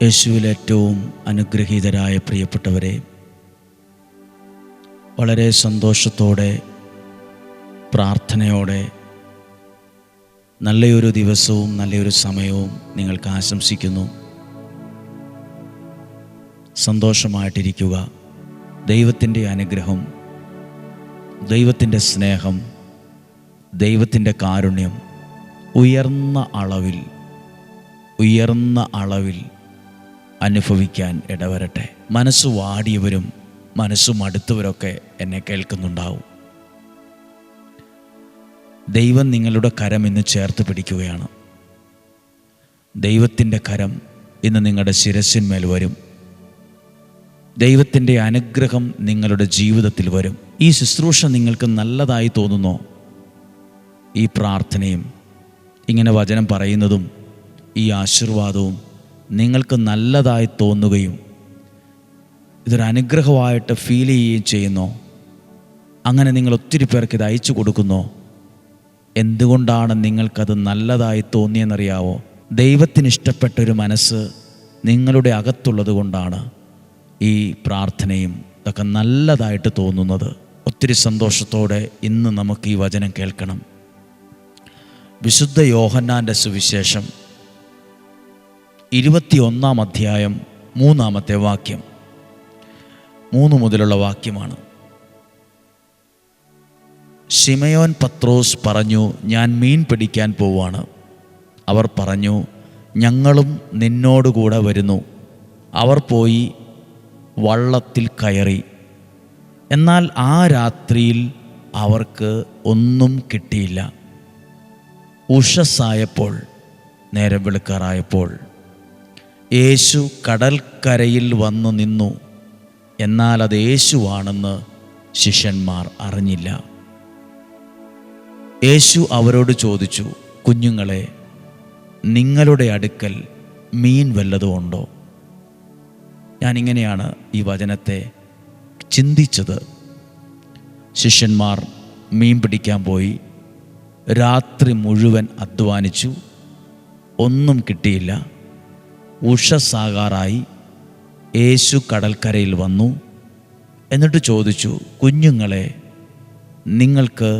യേശുവിൽ ഏറ്റവും അനുഗ്രഹീതരായ പ്രിയപ്പെട്ടവരെ, വളരെ സന്തോഷത്തോടെ പ്രാർത്ഥനയോടെ നല്ലൊരു ദിവസവും നല്ലൊരു സമയവും നിങ്ങൾക്ക് ആശംസിക്കുന്നു. സന്തോഷമായിട്ടിരിക്കുക. ദൈവത്തിൻ്റെ അനുഗ്രഹം, ദൈവത്തിൻ്റെ സ്നേഹം, ദൈവത്തിൻ്റെ കാരുണ്യം ഉയർന്ന അളവിൽ അനുഭവിക്കാൻ ഇടവരട്ടെ. മനസ്സ് വാടിയവരും മനസ്സ് മടുത്തവരൊക്കെ എന്നെ കേൾക്കുന്നുണ്ടാവും. ദൈവം നിങ്ങളുടെ കരം ഇന്ന് ചേർത്ത് പിടിക്കുകയാണ്. ദൈവത്തിൻ്റെ കരം ഇന്ന് നിങ്ങളുടെ ശിരസ്സിന്മേൽ വരും. ദൈവത്തിൻ്റെ അനുഗ്രഹം നിങ്ങളുടെ ജീവിതത്തിൽ വരും. ഈ ശുശ്രൂഷ നിങ്ങൾക്ക് നല്ലതായി തോന്നുന്നോ? ഈ പ്രാർത്ഥനയും ഇങ്ങനെ വചനം പറയുന്നതും ഈ ആശീർവാദവും നിങ്ങൾക്ക് നല്ലതായി തോന്നുകയും ഇതൊരു അനുഗ്രഹമായിട്ട് ഫീൽ ചെയ്യുകയും ചെയ്യുന്നോ? അങ്ങനെ നിങ്ങൾ ഒത്തിരി പേർക്ക് ഇത് അയച്ചു കൊടുക്കുന്നോ? എന്തുകൊണ്ടാണ് നിങ്ങൾക്കത് നല്ലതായി തോന്നിയെന്നറിയാവോ? ദൈവത്തിന് ഇഷ്ടപ്പെട്ടൊരു മനസ്സ് നിങ്ങളുടെ അകത്തുള്ളത് കൊണ്ടാണ് ഈ പ്രാർത്ഥനയും ഇതൊക്കെ നല്ലതായിട്ട് തോന്നുന്നത്. ഒത്തിരി സന്തോഷത്തോടെ ഇന്ന് നമുക്ക് ഈ വചനം കേൾക്കണം. വിശുദ്ധ യോഹന്നാൻ്റെ സുവിശേഷം 21-ാം അധ്യായം 3-ാമത്തെ വാക്യം, 3 മുതലുള്ള വാക്യമാണ്. ശിമയോൻ പത്രോസ് പറഞ്ഞു, ഞാൻ മീൻ പിടിക്കാൻ പോവാണ്. അവർ പറഞ്ഞു, ഞങ്ങളും നിന്നോടുകൂടെ വരുന്നു. അവർ പോയി വള്ളത്തിൽ കയറി. എന്നാൽ ആ രാത്രിയിൽ അവർക്ക് ഒന്നും കിട്ടിയില്ല. ഉഷസ്സായപ്പോൾ, നേരം വെളുക്കാറായപ്പോൾ യേശു കടൽക്കരയിൽ വന്നു നിന്നു. എന്നാൽ അത് യേശുവാണെന്ന് ശിഷ്യന്മാർ അറിഞ്ഞില്ല. യേശു അവരോട് ചോദിച്ചു, കുഞ്ഞുങ്ങളെ, നിങ്ങളുടെ അടുക്കൽ മീൻ വല്ലതും ഉണ്ടോ? ഞാനിങ്ങനെയാണ് ഈ വചനത്തെ ചിന്തിച്ചത്. ശിഷ്യന്മാർ മീൻ പിടിക്കാൻ പോയി. രാത്രി മുഴുവൻ അധ്വാനിച്ചു. ഒന്നും കിട്ടിയില്ല. ഉഷസ്സാകാറായി. യേശു കടൽക്കരയിൽ വന്നു. എന്നിട്ട് ചോദിച്ചു, കുഞ്ഞുങ്ങളെ, നിങ്ങൾക്ക്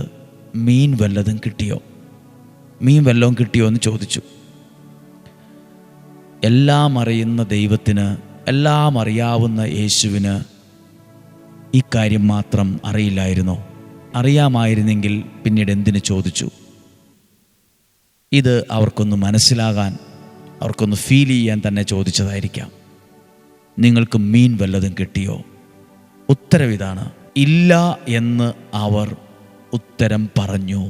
മീൻ വല്ലതും കിട്ടിയോ? മീൻ വല്ലതും കിട്ടിയോ എന്ന് ചോദിച്ചു. എല്ലാം അറിയുന്ന ദൈവത്തിന്, എല്ലാം അറിയാവുന്ന യേശുവിന് ഈ കാര്യം മാത്രം അറിയില്ലായിരുന്നോ? അറിയാമായിരുന്നെങ്കിൽ പിന്നീട് എന്തിനു ചോദിച്ചു? ഇത് അവർക്കൊന്ന് മനസ്സിലാകാൻ, അവർക്കൊന്ന് ഫീൽ ചെയ്യാൻ തന്നെ ചോദിച്ചതായിരിക്കാം. നിങ്ങൾക്ക് മീൻ വല്ലതും കിട്ടിയോ? ഉത്തരവിതാണ്, ഇല്ല എന്ന് അവർ ഉത്തരം പറഞ്ഞു.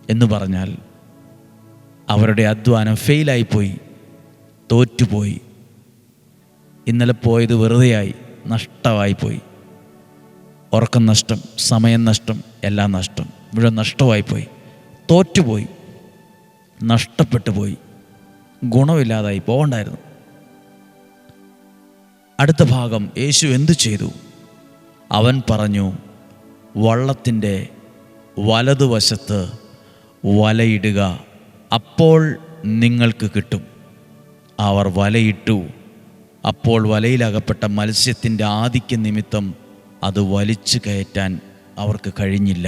എന്ന് പറഞ്ഞാൽ അവരുടെ അധ്വാനം ഫെയിലായിപ്പോയി, തോറ്റുപോയി. ഇന്നലെ പോയത് വെറുതെയായി, നഷ്ടമായിപ്പോയി. ഉറക്കം നഷ്ടം, സമയം നഷ്ടം, എല്ലാം നഷ്ടം, മുഴുവൻ നഷ്ടമായിപ്പോയി. തോറ്റുപോയി, നഷ്ടപ്പെട്ടു പോയി, ഗുണമില്ലാതായി, പോകണ്ടായിരുന്നു. അടുത്ത ഭാഗം, യേശു എന്തു ചെയ്തു? അവൻ പറഞ്ഞു, വള്ളത്തിൻ്റെ വലതുവശത്ത് വലയിടുക, അപ്പോൾ നിങ്ങൾക്ക് കിട്ടും. അവർ വലയിട്ടു. അപ്പോൾ വലയിലകപ്പെട്ട മത്സ്യത്തിൻ്റെ ആധിക്യം നിമിത്തം അത് വലിച്ചു കയറ്റാൻ അവർക്ക് കഴിഞ്ഞില്ല.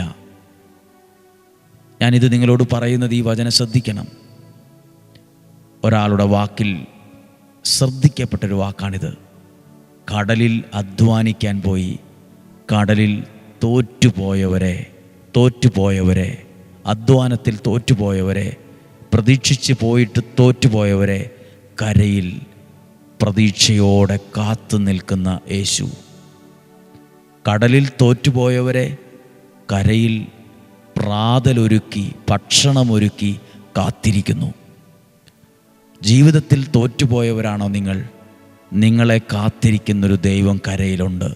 ഞാനിത് നിങ്ങളോട് പറയുന്നത്, ഈ വചനം ശ്രദ്ധിക്കണം. ഒരാളുടെ വാക്കിൽ ശ്രദ്ധിക്കപ്പെട്ടൊരു വാക്കാണിത്. കടലിൽ അധ്വാനിക്കാൻ പോയി, കടലിൽ തോറ്റുപോയവരെ, അധ്വാനത്തിൽ തോറ്റുപോയവരെ, പ്രതീക്ഷിച്ച് പോയിട്ട് തോറ്റുപോയവരെ കരയിൽ പ്രതീക്ഷയോടെ കാത്തു നിൽക്കുന്ന യേശു. കടലിൽ തോറ്റുപോയവരെ കരയിൽ പ്രാതലൊരുക്കി, ഭക്ഷണമൊരുക്കി കാത്തിരിക്കുന്നു. ജീവിതത്തിൽ തോറ്റുപോയവരാണോ നിങ്ങൾ? നിങ്ങളെ കാത്തിരിക്കുന്നൊരു ദൈവം കരയിലുണ്ട്.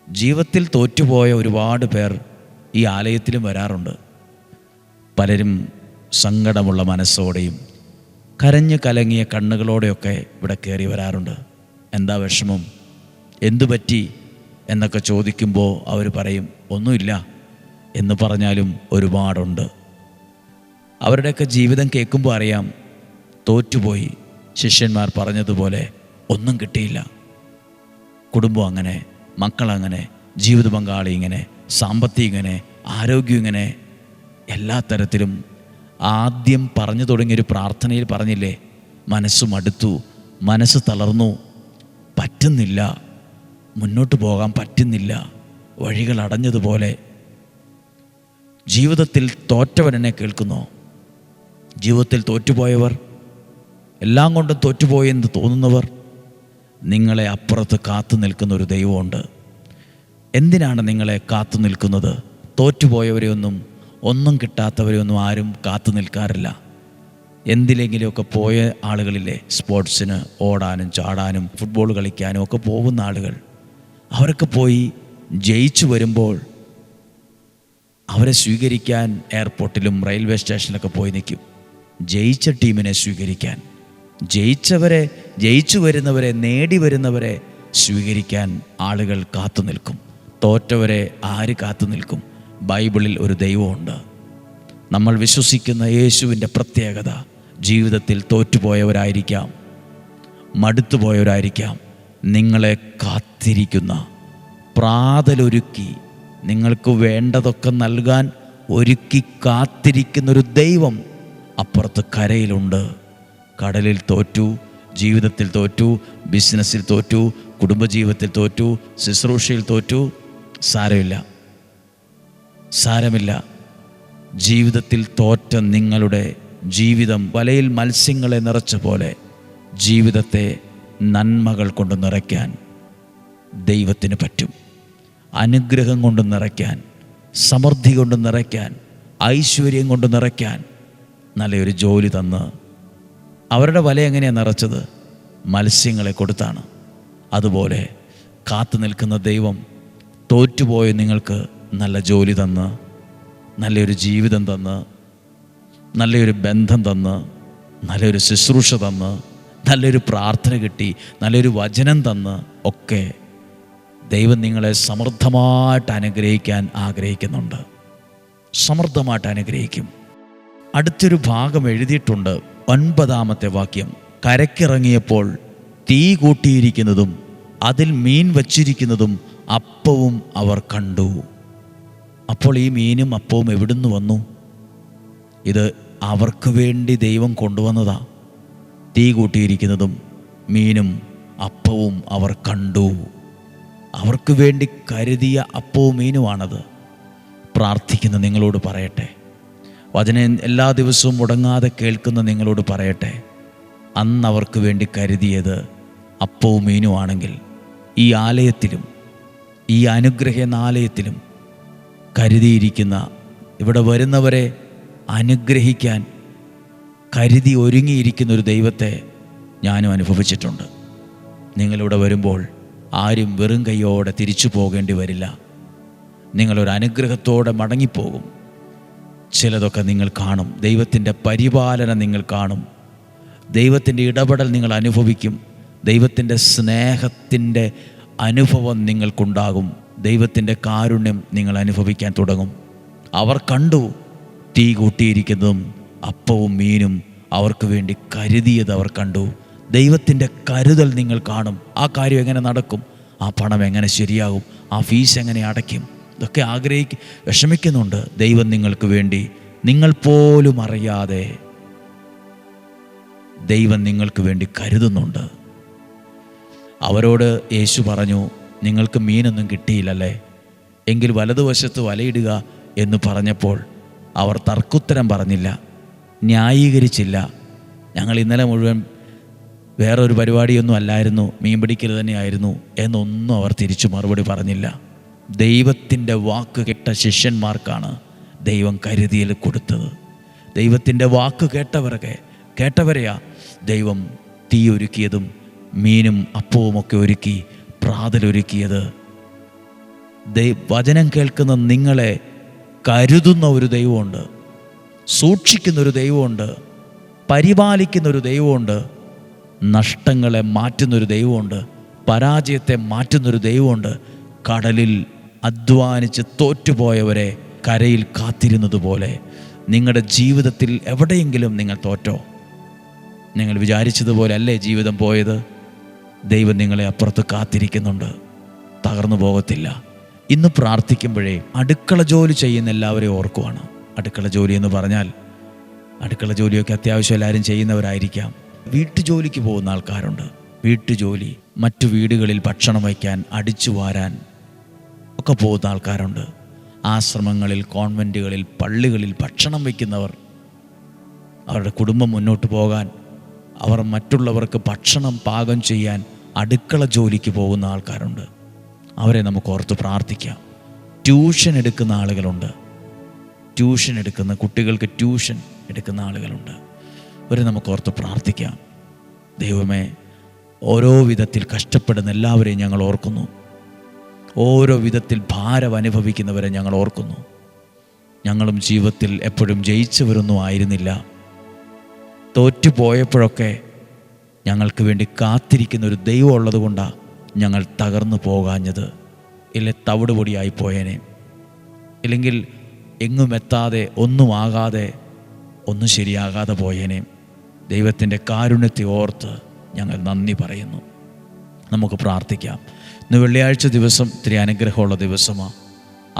ജീവിതത്തിൽ തോറ്റുപോയ ഒരുപാട് പേർ ഈ ആലയത്തിലും വരാറുണ്ട്. പലരും സങ്കടമുള്ള മനസ്സോടെയും കരഞ്ഞു കലങ്ങിയ കണ്ണുകളോടെയൊക്കെ ഇവിടെ കയറി വരാറുണ്ട്. എന്താ വിഷമം, എന്തു പറ്റി എന്നൊക്കെ ചോദിക്കുമ്പോൾ അവർ പറയും, ഒന്നുമില്ല എന്ന് പറഞ്ഞാലും ഒരുപാടുണ്ട്. അവരുടെയൊക്കെ ജീവിതം കേൾക്കുമ്പോൾ അറിയാം, തോറ്റുപോയി, ശിഷ്യന്മാർ പറഞ്ഞതുപോലെ ഒന്നും കിട്ടിയില്ല. കുടുംബം അങ്ങനെ, മക്കളങ്ങനെ, ജീവിത പങ്കാളി ഇങ്ങനെ, സാമ്പത്തികം ഇങ്ങനെ, ആരോഗ്യം ഇങ്ങനെ, എല്ലാ തരത്തിലും. ആദ്യം പറഞ്ഞു തുടങ്ങിയൊരു പ്രാർത്ഥനയിൽ പറഞ്ഞില്ലേ, മനസ്സ് മടുത്തു, മനസ്സ് തളർന്നു, പറ്റുന്നില്ല, മുന്നോട്ട് പോകാൻ പറ്റുന്നില്ല, വഴികൾ അടഞ്ഞതുപോലെ. ജീവിതത്തിൽ തോറ്റവരെന്നെ കേൾക്കുന്നോ? ജീവിതത്തിൽ തോറ്റുപോയവർ, എല്ലാം കൊണ്ടും തോറ്റുപോയെന്ന് തോന്നുന്നവർ, നിങ്ങളെ അപ്പുറത്ത് കാത്തു നിൽക്കുന്ന ഒരു ദൈവമുണ്ട്. എന്തിനാണ് നിങ്ങളെ കാത്തു നിൽക്കുന്നത്? തോറ്റുപോയവരെയൊന്നും, ഒന്നും കിട്ടാത്തവരെയൊന്നും ആരും കാത്തു നിൽക്കാറില്ല. എന്തിലെങ്കിലുമൊക്കെ പോയ ആളുകളില്ലേ, സ്പോർട്സിന് ഓടാനും ചാടാനും ഫുട്ബോൾ കളിക്കാനും ഒക്കെ പോകുന്ന ആളുകൾ, അവരൊക്കെ പോയി ജയിച്ചു വരുമ്പോൾ അവരെ സ്വീകരിക്കാൻ എയർപോർട്ടിലും റെയിൽവേ സ്റ്റേഷനിലൊക്കെ പോയി നിൽക്കും. ജയിച്ച ടീമിനെ സ്വീകരിക്കാൻ, ജയിച്ചു വരുന്നവരെ, നേടി വരുന്നവരെ സ്വീകരിക്കാൻ ആളുകൾ കാത്തു നിൽക്കും. തോറ്റവരെ ആര് കാത്തു നിൽക്കും? ബൈബിളിൽ ഒരു ദൈവമുണ്ട്. നമ്മൾ വിശ്വസിക്കുന്ന യേശുവിൻ്റെ പ്രത്യേകത, ജീവിതത്തിൽ തോറ്റുപോയവരായിരിക്കാം, മടുത്തുപോയവരായിരിക്കാം, നിങ്ങളെ കാത്തിരിക്കുന്ന, പ്രാതലൊരുക്കി നിങ്ങൾക്ക് വേണ്ടതൊക്കെ നൽകാൻ ഒരുക്കി കാത്തിരിക്കുന്നൊരു ദൈവം അപ്പുറത്ത് കരയിലുണ്ട്. കടലിൽ തോറ്റു, ജീവിതത്തിൽ തോറ്റു, ബിസിനസ്സിൽ തോറ്റു, കുടുംബജീവിതത്തിൽ തോറ്റു, ശുശ്രൂഷയിൽ തോറ്റു, സാരമില്ല. ജീവിതത്തിൽ തോറ്റ നിങ്ങളുടെ ജീവിതം വലയിൽ മത്സ്യങ്ങളെ നിറച്ച പോലെ ജീവിതത്തെ നന്മകൾ കൊണ്ട് നിറയ്ക്കാൻ ദൈവത്തിന് പറ്റും. അനുഗ്രഹം കൊണ്ട് നിറയ്ക്കാൻ, സമൃദ്ധി കൊണ്ട് നിറയ്ക്കാൻ, ഐശ്വര്യം കൊണ്ട് നിറയ്ക്കാൻ നല്ലൊരു ജോലി തന്ന്. അവരുടെ വല എങ്ങനെയാണ് നിറച്ചത്? മത്സ്യങ്ങളെ കൊടുത്താണ്. അതുപോലെ കാത്തു നിൽക്കുന്ന ദൈവം തോറ്റുപോയ നിങ്ങൾക്ക് നല്ല ജോലി തന്ന്, നല്ലൊരു ജീവിതം തന്ന്, നല്ലൊരു ബന്ധം തന്ന്, നല്ലൊരു ശുശ്രൂഷ തന്ന്, നല്ലൊരു പ്രാർത്ഥന കിട്ടി, നല്ലൊരു വചനം തന്ന് ഒക്കെ ദൈവം നിങ്ങളെ സമൃദ്ധമായിട്ട് അനുഗ്രഹിക്കാൻ ആഗ്രഹിക്കുന്നുണ്ട്. സമൃദ്ധമായിട്ട് അനുഗ്രഹിക്കും. അടുത്തൊരു ഭാഗം എഴുതിയിട്ടുണ്ട്, 9-ാമത്തെ വാക്യം. കരയ്ക്കിറങ്ങിയപ്പോൾ തീ കൂട്ടിയിരിക്കുന്നതും അതിൽ മീൻ വച്ചിരിക്കുന്നതും അപ്പവും അവർ കണ്ടു. അപ്പോൾ ഈ മീനും അപ്പവും എവിടുന്ന് വന്നു? ഇത് അവർക്ക് വേണ്ടി ദൈവം കൊണ്ടുവന്നതാ. തീ കൂട്ടിയിരിക്കുന്നതും മീനും അപ്പവും അവർ കണ്ടു. അവർക്ക് വേണ്ടി കരുതിയ അപ്പവും മീനുമാണത്. പ്രാർത്ഥിക്കുന്ന നിങ്ങളോട് പറയട്ടെ, വചനം എല്ലാ ദിവസവും മുടങ്ങാതെ കേൾക്കുന്ന നിങ്ങളോട് പറയട്ടെ, അന്ന് അവർക്ക് വേണ്ടി കരുതിയത് അപ്പവും മീനുമാണെങ്കിൽ ഈ ആലയത്തിലും, ഈ അനുഗ്രഹ ആലയത്തിലും കരുതിയിരിക്കുന്ന, ഇവിടെ വരുന്നവരെ അനുഗ്രഹിക്കാൻ കരുതി ഒരുങ്ങിയിരിക്കുന്ന ഒരു ദൈവത്തെ ഞാനും അനുഭവിച്ചിട്ടുണ്ട്. നിങ്ങളിവിടെ വരുമ്പോൾ ആരും വെറും കൈയോടെ തിരിച്ചു പോകേണ്ടി വരില്ല. നിങ്ങളൊരു അനുഗ്രഹത്തോടെ മടങ്ങിപ്പോകും. ചിലതൊക്കെ നിങ്ങൾ കാണും, ദൈവത്തിൻ്റെ പരിപാലനം നിങ്ങൾ കാണും, ദൈവത്തിൻ്റെ ഇടപെടൽ നിങ്ങൾ അനുഭവിക്കും, ദൈവത്തിൻ്റെ സ്നേഹത്തിൻ്റെ അനുഭവം നിങ്ങൾക്കുണ്ടാകും, ദൈവത്തിൻ്റെ കാരുണ്യം നിങ്ങൾ അനുഭവിക്കാൻ തുടങ്ങും. അവർ കണ്ടു തീ കൂട്ടിയിരിക്കുന്നതും അപ്പവും മീനും അവർക്ക് വേണ്ടി കരുതിയത് അവർ കണ്ടു. ദൈവത്തിൻ്റെ കരുതൽ നിങ്ങൾ കാണും. ആ കാര്യം എങ്ങനെ നടക്കും? ആ പണം എങ്ങനെ ശരിയാകും? ആ ഫീസ് എങ്ങനെ അടയ്ക്കും? ഇതൊക്കെ വിഷമിക്കുന്നുണ്ട്. ദൈവം നിങ്ങൾക്ക് വേണ്ടി, നിങ്ങൾ പോലും അറിയാതെ ദൈവം നിങ്ങൾക്ക് വേണ്ടി കരുതുന്നുണ്ട്. അവരോട് യേശു പറഞ്ഞു, നിങ്ങൾക്ക് മീനൊന്നും കിട്ടിയില്ലല്ലേ, എങ്കിൽ വലതുവശത്ത് വലയിടുക എന്ന് പറഞ്ഞപ്പോൾ അവർ തർക്കുത്തരം പറഞ്ഞില്ല, ന്യായീകരിച്ചില്ല. ഞങ്ങൾ ഇന്നലെ മുഴുവൻ വേറൊരു പരിപാടിയൊന്നും അല്ലായിരുന്നു, മീൻ പിടിക്കൽ തന്നെയായിരുന്നു എന്നൊന്നും അവർ തിരിച്ചു മറുപടി പറഞ്ഞില്ല. ദൈവത്തിൻ്റെ വാക്ക് കേട്ട ശിഷ്യന്മാർക്കാണ് ദൈവം കരുതിയിൽ കൊടുത്തത്. ദൈവത്തിൻ്റെ വാക്ക് കേട്ടവരെയാ ദൈവം തീ ഒരുക്കിയതും മീനും അപ്പവുമൊക്കെ ഒരുക്കി പ്രാതലൊരുക്കിയത്. വചനം കേൾക്കുന്ന നിങ്ങളെ കരുതുന്ന ഒരു ദൈവമുണ്ട്, സൂക്ഷിക്കുന്നൊരു ദൈവമുണ്ട്, പരിപാലിക്കുന്നൊരു ദൈവമുണ്ട്, നഷ്ടങ്ങളെ മാറ്റുന്നൊരു ദൈവമുണ്ട്, പരാജയത്തെ മാറ്റുന്നൊരു ദൈവമുണ്ട്. കടലിൽ അധ്വാനിച്ച് തോറ്റുപോയവരെ കരയിൽ കാത്തിരുന്നത് പോലെ നിങ്ങളുടെ ജീവിതത്തിൽ എവിടെയെങ്കിലും നിങ്ങൾ തോറ്റോ? നിങ്ങൾ വിചാരിച്ചതുപോലെ അല്ലേ ജീവിതം പോയത്? ദൈവം നിങ്ങളെ അപ്പുറത്ത് കാത്തിരിക്കുന്നുണ്ട്, തകർന്നു പോകത്തില്ല. ഇന്ന് പ്രാർത്ഥിക്കുമ്പോഴേ അടുക്കള ജോലി ചെയ്യുന്ന എല്ലാവരെയും ഓർക്കുവാണ്. അടുക്കള ജോലി എന്ന് പറഞ്ഞാൽ അടുക്കള ജോലിയൊക്കെ അത്യാവശ്യം എല്ലാവരും ചെയ്യുന്നവരായിരിക്കാം. വീട്ടുജോലിക്ക് പോകുന്ന ആൾക്കാരുണ്ട്. വീട്ടുജോലി, മറ്റു വീടുകളിൽ ഭക്ഷണം വയ്ക്കാൻ, അടിച്ചു വാരാൻ ഒക്കെ പോകുന്ന ആൾക്കാരുണ്ട്. ആശ്രമങ്ങളിൽ, കോൺവെൻറ്റുകളിൽ, പള്ളികളിൽ ഭക്ഷണം വയ്ക്കുന്നവർ, അവരുടെ കുടുംബം മുന്നോട്ട് പോകാൻ, അവർ മറ്റുള്ളവർക്ക് ഭക്ഷണം പാകം ചെയ്യാൻ അടുക്കള ജോലിക്ക് പോകുന്ന ആൾക്കാരുണ്ട്. അവരെ നമുക്ക് ഓർത്ത് പ്രാർത്ഥിക്കാം. ട്യൂഷൻ എടുക്കുന്ന ആളുകളുണ്ട്. കുട്ടികൾക്ക് ട്യൂഷൻ എടുക്കുന്ന ആളുകളുണ്ട്. അവരെ നമുക്ക് ഓർത്ത് പ്രാർത്ഥിക്കാം. ദൈവമേ, ഓരോ വിധത്തിൽ കഷ്ടപ്പെടുന്ന എല്ലാവരെയും ഞങ്ങൾ ഓർക്കുന്നു. ഓരോ വിധത്തിൽ ഭാരം അനുഭവിക്കുന്നവരെ ഞങ്ങൾ ഓർക്കുന്നു. ഞങ്ങളും ജീവിതത്തിൽ എപ്പോഴും ജയിച്ചവരൊന്നും ആയിരുന്നില്ല. തോറ്റുപോയപ്പോഴൊക്കെ ഞങ്ങൾക്ക് വേണ്ടി കാത്തിരിക്കുന്ന ഒരു ദൈവം ഉള്ളത് കൊണ്ടാണ് ഞങ്ങൾ തകർന്നു പോകാഞ്ഞത്. ഇല്ലേ തവിടുപൊടിയായി പോയേനെ, ഇല്ലെങ്കിൽ എങ്ങും എത്താതെ ഒന്നും ആകാതെ ഒന്നും ശരിയാകാതെ പോയേനെ. ദൈവത്തിൻ്റെ കാരുണ്യത്തെ ഓർത്ത് ഞങ്ങൾ നന്ദി പറയുന്നു. നമുക്ക് പ്രാർത്ഥിക്കാം. ഇന്ന് വെള്ളിയാഴ്ച ദിവസം ഇത്തിരി അനുഗ്രഹമുള്ള ദിവസമാണ്.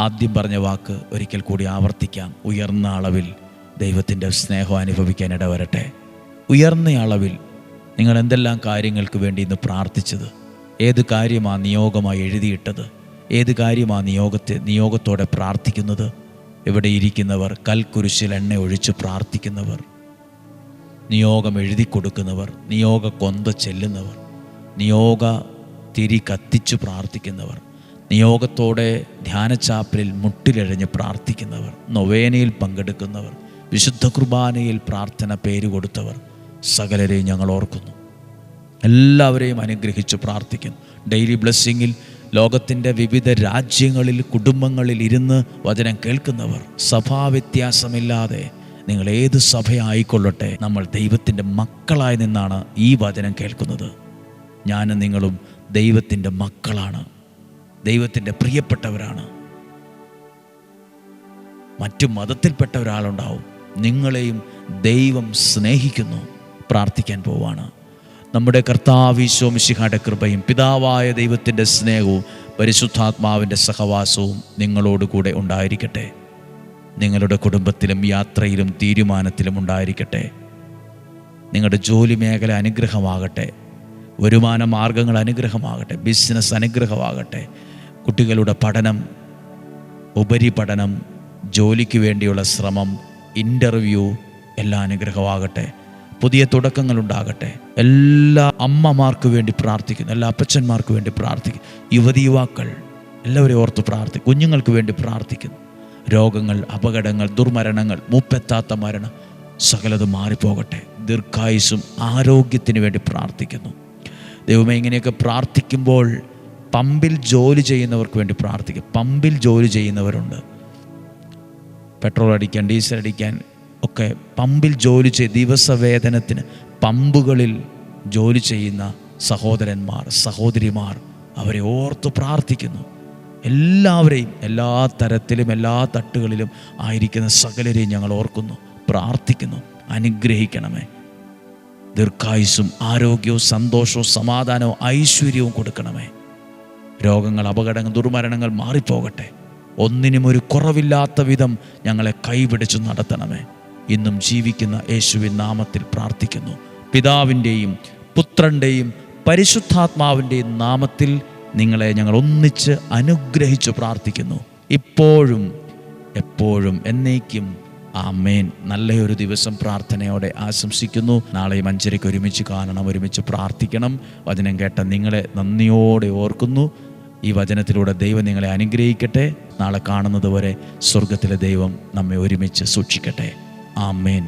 ആദ്യം പറഞ്ഞ വാക്ക് ഒരിക്കൽ കൂടി ആവർത്തിക്കാം. ഉയർന്ന അളവിൽ ദൈവത്തിൻ്റെ സ്നേഹം അനുഭവിക്കാൻ ഇടവരട്ടെ. ഉയർന്ന അളവിൽ നിങ്ങൾ എന്തെല്ലാം കാര്യങ്ങൾക്ക് വേണ്ടി ഇന്ന് പ്രാർത്ഥിച്ചത്, ഏത് കാര്യമാണ് നിയോഗമായി എഴുതിയിട്ടത്, ഏത് കാര്യമാണ് നിയോഗത്തോടെ പ്രാർത്ഥിക്കുന്നത്? ഇവിടെ ഇരിക്കുന്നവർ, കൽക്കുരിശിൽ എണ്ണ ഒഴിച്ച് പ്രാർത്ഥിക്കുന്നവർ, നിയോഗം എഴുതി കൊടുക്കുന്നവർ, നിയോഗ കൊന്ത ചെല്ലുന്നവർ, നിയോഗ തിരി കത്തിച്ചു പ്രാർത്ഥിക്കുന്നവർ, നിയോഗത്തോടെ ധ്യാനച്ചാപ്പലിൽ മുട്ടിലെഴഞ്ഞ് പ്രാർത്ഥിക്കുന്നവർ, നൊവേനയിൽ പങ്കെടുക്കുന്നവർ, വിശുദ്ധ കുർബാനയിൽ പ്രാർത്ഥന പേര് കൊടുത്തവർ, സകലരെയും ഞങ്ങൾ ഓർക്കുന്നു. എല്ലാവരെയും അനുഗ്രഹിച്ച് പ്രാർത്ഥിക്കുന്നു. ഡെയിലി ബ്ലെസ്സിങ്ങിൽ ലോകത്തിൻ്റെ വിവിധ രാജ്യങ്ങളിൽ, കുടുംബങ്ങളിൽ ഇരുന്ന് വചനം കേൾക്കുന്നവർ, സഭാവ്യത്യാസമില്ലാതെ നിങ്ങൾ ഏത് സഭയായിക്കൊള്ളട്ടെ, നമ്മൾ ദൈവത്തിൻ്റെ മക്കളായി നിന്നാണ് ഈ വചനം കേൾക്കുന്നത്. ഞാനും നിങ്ങളും ദൈവത്തിൻ്റെ മക്കളാണ്, ദൈവത്തിൻ്റെ പ്രിയപ്പെട്ടവരാണ്. മറ്റു മതത്തിൽപ്പെട്ട ഒരാളുണ്ടാവും, നിങ്ങളെയും ദൈവം സ്നേഹിക്കുന്നു. പ്രാർത്ഥിക്കാൻ പോവാണ്. നമ്മുടെ കർത്താവ് ഈശോ മിശിഹായുടെ കൃപയും പിതാവായ ദൈവത്തിൻ്റെ സ്നേഹവും പരിശുദ്ധാത്മാവിൻ്റെ സഹവാസവും നിങ്ങളോടുകൂടെ ഉണ്ടായിരിക്കട്ടെ. നിങ്ങളുടെ കുടുംബത്തിലും യാത്രയിലും തീരുമാനത്തിലും ഉണ്ടായിരിക്കട്ടെ. നിങ്ങളുടെ ജോലി മേഖല അനുഗ്രഹമാകട്ടെ, വരുമാന മാർഗങ്ങൾ അനുഗ്രഹമാകട്ടെ, ബിസിനസ് അനുഗ്രഹമാകട്ടെ, കുട്ടികളുടെ പഠനം, ഉപരിപഠനം, ജോലിക്ക് വേണ്ടിയുള്ള ശ്രമം, ഇൻ്റർവ്യൂ എല്ലാം അനുഗ്രഹമാകട്ടെ. പുതിയ തുടക്കങ്ങളുണ്ടാകട്ടെ. എല്ലാ അമ്മമാർക്ക് വേണ്ടി പ്രാർത്ഥിക്കുന്നു, എല്ലാ അപ്പച്ചന്മാർക്ക് വേണ്ടി പ്രാർത്ഥിക്കുന്നു, യുവതീ-യുവാക്കൾ എല്ലാവരെയും ഓർത്ത് പ്രാർത്ഥിക്കും. കുഞ്ഞുങ്ങൾക്ക് വേണ്ടി പ്രാർത്ഥിക്കുന്നു. രോഗങ്ങൾ, അപകടങ്ങൾ, ദുർമരണങ്ങൾ, മൂപ്പെത്താത്ത മരണം സകലതും മാറിപ്പോകട്ടെ. ദീർഘായുസ്സും ആരോഗ്യത്തിന് വേണ്ടി പ്രാർത്ഥിക്കുന്നു. ദൈവമേ, ഇങ്ങനെയൊക്കെ പ്രാർത്ഥിക്കുമ്പോൾ പമ്പിൽ ജോലി ചെയ്യുന്നവർക്ക് വേണ്ടി പ്രാർത്ഥിക്കും. പമ്പിൽ ജോലി ചെയ്യുന്നവരുണ്ട്, പെട്രോൾ അടിക്കാൻ, ഡീസൽ അടിക്കാൻ ഒക്കെ പമ്പിൽ ജോലി ദിവസവേതനത്തിന് പമ്പുകളിൽ ജോലി ചെയ്യുന്ന സഹോദരന്മാർ, സഹോദരിമാർ, അവരെ ഓർത്ത് പ്രാർത്ഥിക്കുന്നു. എല്ലാവരെയും, എല്ലാ തരത്തിലും എല്ലാ തട്ടുകളിലും ആയിരിക്കുന്ന സകലരെയും ഞങ്ങൾ ഓർക്കുന്നു, പ്രാർത്ഥിക്കുന്നു. അനുഗ്രഹിക്കണമേ. ദീർഘായുസ്സും ആരോഗ്യവും സന്തോഷവും സമാധാനവും ഐശ്വര്യവും കൊടുക്കണമേ. രോഗങ്ങൾ, അപകടങ്ങൾ, ദുർമരണങ്ങൾ മാറിപ്പോകട്ടെ. ഒന്നിനും ഒരു കുറവില്ലാത്ത വിധം ഞങ്ങളെ കൈപിടിച്ചു നടത്തണമേ. ഇന്നും ജീവിക്കുന്ന യേശുവിൻ നാമത്തിൽ പ്രാർത്ഥിക്കുന്നു. പിതാവിൻ്റെയും പുത്രൻ്റെയും പരിശുദ്ധാത്മാവിൻ്റെയും നാമത്തിൽ നിങ്ങളെ ഞങ്ങൾ ഒന്നിച്ച് അനുഗ്രഹിച്ചു പ്രാർത്ഥിക്കുന്നു, ഇപ്പോഴും എപ്പോഴും എന്നേക്കും. ആമേൻ. നല്ലൊരു ദിവസം പ്രാർത്ഥനയോടെ ആശംസിക്കുന്നു. നാളെയും 5:30 ഒരുമിച്ച് കാണണം, ഒരുമിച്ച് പ്രാർത്ഥിക്കണം. വചനം കേട്ട നിങ്ങളെ നന്ദിയോടെ ഓർക്കുന്നു. ഈ വചനത്തിലൂടെ ദൈവം നിങ്ങളെ അനുഗ്രഹിക്കട്ടെ. നാളെ കാണുന്നത് വരെ സ്വർഗത്തിലെ ദൈവം നമ്മെ ഒരുമിച്ച് സൂക്ഷിക്കട്ടെ. ആമേൻ.